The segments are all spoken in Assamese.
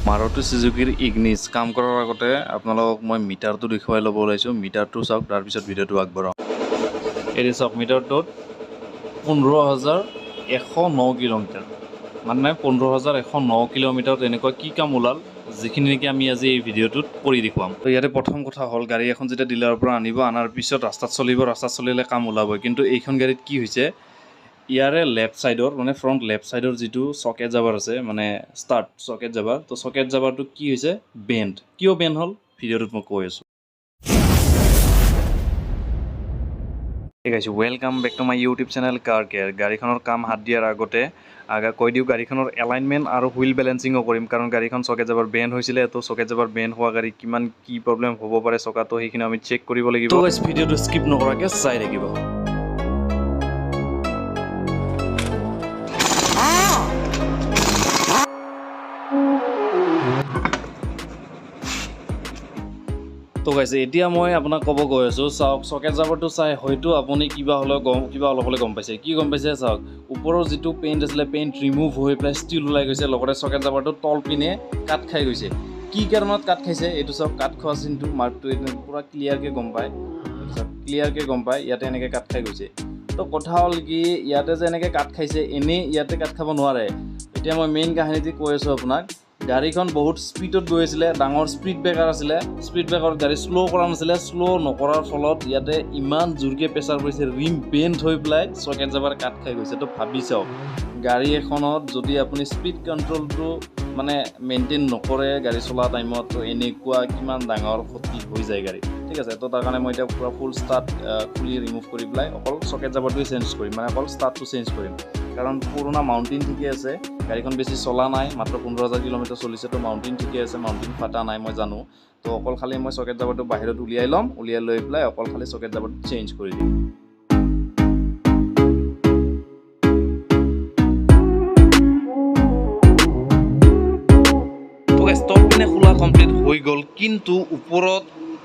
মাৰুতি সুজুকিৰ ইগনিছ কাম কৰাৰ আগতে আপোনালোকক মই মিটাৰটো দেখুৱাই ল'ব ওলাইছোঁ। মিটাৰটো চাওক, তাৰপিছত ভিডিঅ'টো আগবঢ়াওঁ। এৰি চাওক, মিটাৰটোত 15,109 কিলোমিটাৰ, মানে 15,109 কিলোমিটাৰ তেনেকুৱা কি কাম ওলাল, যিখিনি নেকি আমি আজি এই ভিডিঅ'টোত কৰি দেখুৱাম। তো ইয়াতে প্ৰথম কথা হ'ল, গাড়ী এখন যেতিয়া ডিলাৰৰ পৰা আনিব, আনাৰ পিছত ৰাস্তাত চলিব, ৰাস্তাত চলিলে কাম ওলাবই। কিন্তু এইখন গাড়ীত কি হৈছে, ইয়াৰে লেফ্ট ছাইডৰ মানে ফ্ৰণ্ট লেফ্ট ছাইডৰ যিটো চকেট জাবাৰ আছে, মানে ষ্টাৰ্ট চকেট জাবাৰ, তো চকেট জাবাৰটো কি হৈছে, বেণ্ড। কিয় বেণ্ড হ'ল ভিডিঅ'টোত মই কৈ আছোঁ। ঠিক আছে, welcome back to my YouTube channel car care. গাড়ীখনৰ কাম হাত দিয়াৰ আগতে কৈ দিওঁ, গাড়ীখনৰ এলাইনমেণ্ট আৰু হুইল বেলেঞ্চিঙো কৰিম, কাৰণ গাড়ীখন চকেট জাবাৰ বেণ্ড হৈছিলে। তো চকেট জাবাৰ বেণ্ড হোৱা গাড়ী কিমান কি প্ৰব্লেম হ'ব পাৰে চকাটো, সেইখিনি আমি চেক কৰিব লাগিব। তো ভিডিঅ'টো স্কিপ নকৰাকৈ চাই থাকিব। তো গাইছে, এতিয়া মই আপোনাক ক'ব গৈ আছোঁ, চাওক চকেট জাবাৰটো চাই হয়তো আপুনি কিবা অলপ হ'লে গম পাইছে। কি গম পাইছে চাওক, ওপৰৰ যিটো পেইণ্ট আছিলে, পেইণ্ট ৰিমুভ হৈ পেলাই ষ্টিল ওলাই গৈছে, লগতে চকেট জাবাৰটো তল পিনে কাট খাই গৈছে। কি কাৰণত কাট খাইছে এইটো চাওক, কাট খোৱা চিনটো মাৰ্কটো পূৰা ক্লিয়াৰকৈ গম পায়, ক্লিয়াৰকৈ গম পায়, ইয়াতে এনেকৈ কাট খাই গৈছে। তো কথা হ'ল কি, ইয়াতে যে এনেকৈ কাট খাইছে, এনেই ইয়াতে কাট খাব নোৱাৰে। এতিয়া মই মেইন কাহিনীটো কৈ আছোঁ আপোনাক। গাড়ীখন বহুত স্পীডত গৈ আছিলে, ডাঙৰ স্পীড ব্ৰেকাৰ আছিলে, স্পীড ব্ৰেকাৰত গাড়ী শ্ল' কৰা নাছিলে। শ্ল' নকৰাৰ ফলত ইয়াতে ইমান জোৰকৈ প্ৰেছাৰ পৰিছে, ৰিম বেণ্ড হৈ পেলাই চকেট জাবাৰ কাট খাই গৈছে। তো ভাবি চাওক, গাড়ী এখনত যদি আপুনি স্পীড কণ্ট্ৰলটো মানে মেইনটেইন নকৰে গাড়ী চলা টাইমত, তো এনেকুৱা কিমান ডাঙৰ ক্ষতি হৈ যায় গাড়ী। ঠিক আছে, তো তাৰ কাৰণে মই এতিয়া পূৰা ফুল ষ্টাৰ্ট খুলি ৰিমুভ কৰি পেলাই অকল চকেট জাবাৰটোৱে চেঞ্জ কৰিম, মানে অকল ষ্টাৰ্টটো চেঞ্জ কৰিম। কাৰণ পুৰণা মাউণ্টেইন ঠিকে আছে, গাড়ীখন বেছি চলা নাই, মাত্ৰ 15,000 কিলোমিটাৰ চলিছে। তো মাউণ্টেইন ঠিকে আছে, মাউণ্টেইন ফাটা নাই, মই জানো। তো অকল খালি মই চকেট জাবাৰটো বাহিৰত উলিয়াই ল'ম, উলিয়াই লৈ পেলাই অকল খালি চকেট জাবাৰটো চেঞ্জ কৰি দিম। ষ্টপ পিনে খোলা কমপ্লিট হৈ গ'ল, কিন্তু ওপৰত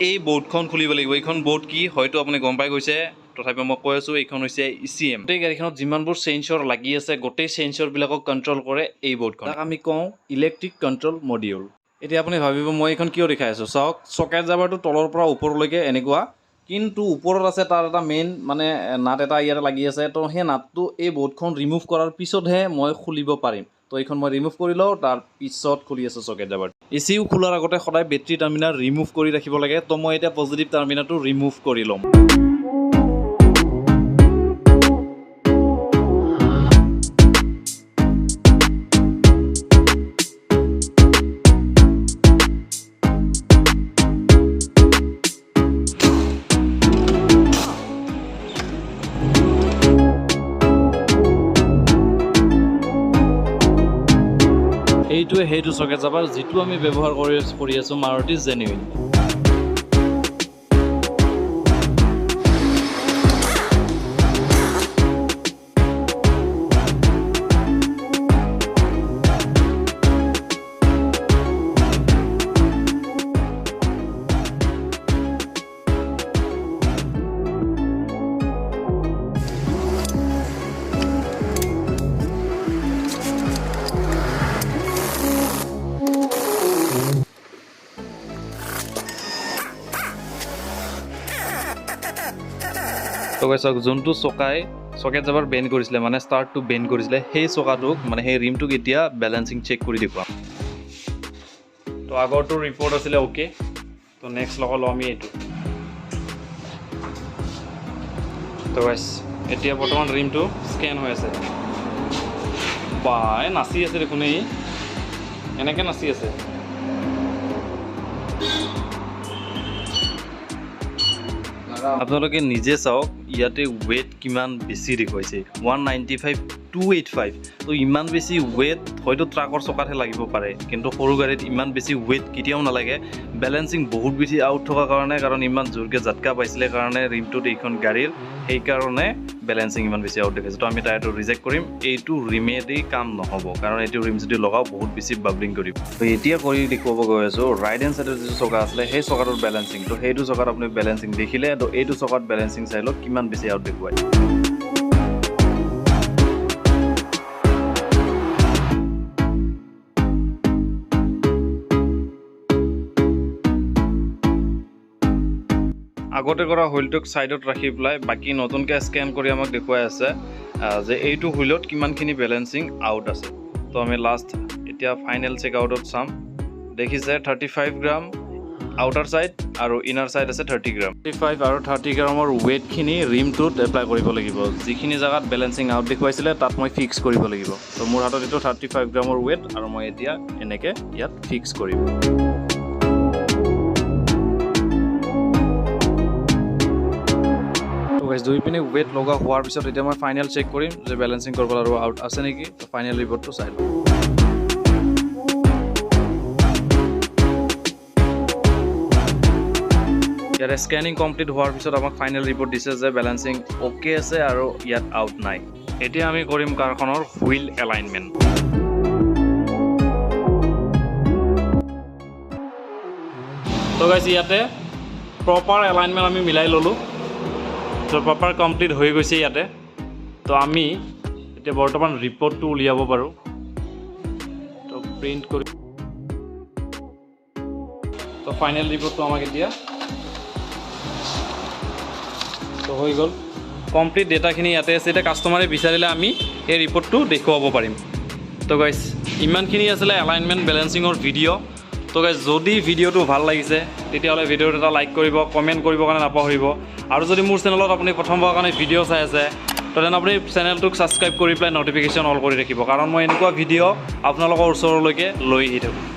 এই বৰ্ডখন খুলিব লাগিব। এইখন বৰ্ড কি হয়তো আপুনি গম পাই গৈছে, তথাপিও মই কৈ আছোঁ, এইখন হৈছে ECM। গোটেই গাড়ীখনত যিমানবোৰ চেঞ্চৰ লাগি আছে, গোটেই চেঞ্চৰবিলাকক কণ্ট্ৰল কৰে এই বৰ্ডখন। তাক আমি কওঁ ইলেক্ট্ৰিক কণ্ট্ৰল মডিউল। এতিয়া আপুনি ভাবিব মই এইখন কিয় দেখাই আছোঁ। চাওক, চকেট জাবাৰটো তলৰ পৰা ওপৰলৈকে এনেকুৱা, কিন্তু ওপৰত আছে তাৰ এটা মেইন মানে নাট এটা ইয়াতে লাগি আছে। তো সেই নাটটো এই বৰ্ডখন ৰিমুভ কৰাৰ পিছতহে মই খুলিব পাৰিম। তো এইখন মই ৰিমুভ কৰি লওঁ, তাৰ পিছত খুলি আছোঁ চকেট জাবাৰ। এচিও খোলাৰ আগতে সদায় বেটৰী টাৰ্মিনাল ৰিমুভ কৰি ৰাখিব লাগে। তো মই এতিয়া পজিটিভ টাৰ্মিনালটো ৰিমুভ কৰি ল'ম। এইটোৱে সেইটো চকেট জাবাৰ যিটো আমি ব্যৱহাৰ কৰি আছোঁ মাৰুতি জেনুইন। তো চাওক, যোনটো চকাই চকেট জাবাৰ বেণ্ড কৰিছিলে, মানে ষ্টাৰ্টটো বেণ্ড কৰিছিলে, সেই চকাটোক মানে সেই ৰিমটোক এতিয়া বেলেঞ্চিং চেক কৰি দেখুৱাম। তো আগৰটো ৰিপৰ্ট আছিলে অ'কে। তো নেক্সট লগালোঁ আমি এইটো। তো এতিয়া বৰ্তমান ৰিমটো স্কেন হৈ আছে। বা নাচি আছে দেখোন, এই এনেকৈ নাচি আছে। আপোনালোকে নিজে চাওক, ইয়াতে ৱেট কিমান বেছি দেখুৱাইছে, 195 285। তো ইমান বেছি ৱেট হয়তো ট্ৰাকৰ চকাতহে লাগিব পাৰে, কিন্তু সৰু গাড়ীত ইমান বেছি ৱেট কেতিয়াও নালাগে। বেলেঞ্চিং বহুত বেছি আউট থকাৰ কাৰণে, কাৰণ ইমান জোৰকৈ জাটকা পাইছিলে কাৰণে ৰিমটোত এইখন গাড়ীৰ, সেইকাৰণে বেলেঞ্চিং ইমান বেছি আউট দেখাইছে। তো আমি টায়াৰটো ৰিজেক্ট কৰিম। এইটো ৰিমেদি কাম নহ'ব, কাৰণ এইটো ৰিম যদি লগাওঁ বহুত বেছি বাবলিং কৰিব। তো এতিয়া কৰি দেখুৱাব গৈ আছোঁ ৰাইট হেণ্ড ছাইডৰ যিটো চকা আছিলে, সেই চকাটোৰ বেলেঞ্চিং। তো সেইটো চকাত আপুনি বেলেঞ্চিং দেখিলে, তো এইটো চকাত বেলেঞ্চিং চাই লওক কিমান বেছি আউট দেখুৱায়। আগতে কৰা হুইলটোক সাইডত ৰাখি পেলাই বাকি নতুনকৈ স্ক্যান কৰি আমাক দেখুৱাই আছে যে এইটো হুইলত কিমানখিনি বেলেন্সিং আউট আছে তো আমি লাষ্ট এতিয়া ফাইনেল চেক আউটত চাম দেখিছে 35 গ্ৰাম আউটাৰ সাইড আৰু ইনাৰ সাইড আছে 30 গ্ৰাম 35 আৰু 30 গ্ৰামৰ ওয়েটখিনি ৰিমটোত এপ্লাই কৰিব লাগিব যিখিনি জায়গাত বেলেন্সিং আউট দেখুৱাইছিলে তাত মই ফিক্স কৰিব লাগিব তো মোৰ হাতত এইটো 35 গ্ৰামৰ ওয়েট আৰু মই এতিয়া এনেকৈ ইয়াত ফিক্স কৰিম দুই পিনে ওয়েট লগা হোৱাৰ পিছত এতিয়া মই ফাইনেল চেক কৰিম যে বেলেন্সিং কৰিব আৰু আউট আছে নেকি তো ফাইনেল ৰিপৰ্টটো চাই লওঁ ইয়াৰ স্ক্যানিং কমপ্লিট হোৱাৰ পিছত আমাক ফাইনেল ৰিপৰ্ট দিছে যে বেলেন্সিং ওকে আছে আৰু ইয়াত আউট নাই এতিয়া আমি কৰিম কাৰখনৰ হুইল এলাইনমেন্ট তো গাইজ ইয়াতে প্ৰপাৰ এলাইনমেন্ট আমি মিলাই ললো তো প্ৰপাৰ কমপ্লিট হৈ গৈছে ইয়াতে তো আমি এতিয়া বৰ্তমান ৰিপৰ্টটো উলিয়াব পাৰোঁ তো প্ৰিণ্ট কৰি তো ফাইনেল ৰিপৰ্টটো আমাক এতিয়া তো হৈ গ'ল কমপ্লিট ডেটাখিনি ইয়াতে আছে এতিয়া কাষ্টমাৰে বিচাৰিলে আমি এই ৰিপৰ্টটো দেখুৱাব পাৰিম তো গাইজ ইমানখিনি আছিলে এলাইনমেণ্ট বেলেন্সিঙৰ ভিডিঅ' তো গাইজ যদি ভিডিঅ'টো ভাল লাগিছে তেতিয়াহ'লে ভিডিঅ'টো এটা লাইক কৰিব কমেণ্ট কৰিবৰ কাৰণে নাপাহৰিব আৰু যদি মোৰ চেনেলত আপুনি প্ৰথমবাৰৰ কাৰণে ভিডিঅ' চাই আছে তো তেনে আপুনি চেনেলটোক ছাবস্ক্ৰাইব কৰি পেলাই ন'টিফিকেশ্যন অল কৰি ৰাখিব কাৰণ মই এনেকুৱা ভিডিঅ' আপোনালোকৰ ওচৰলৈকে লৈ আহি থাকোঁ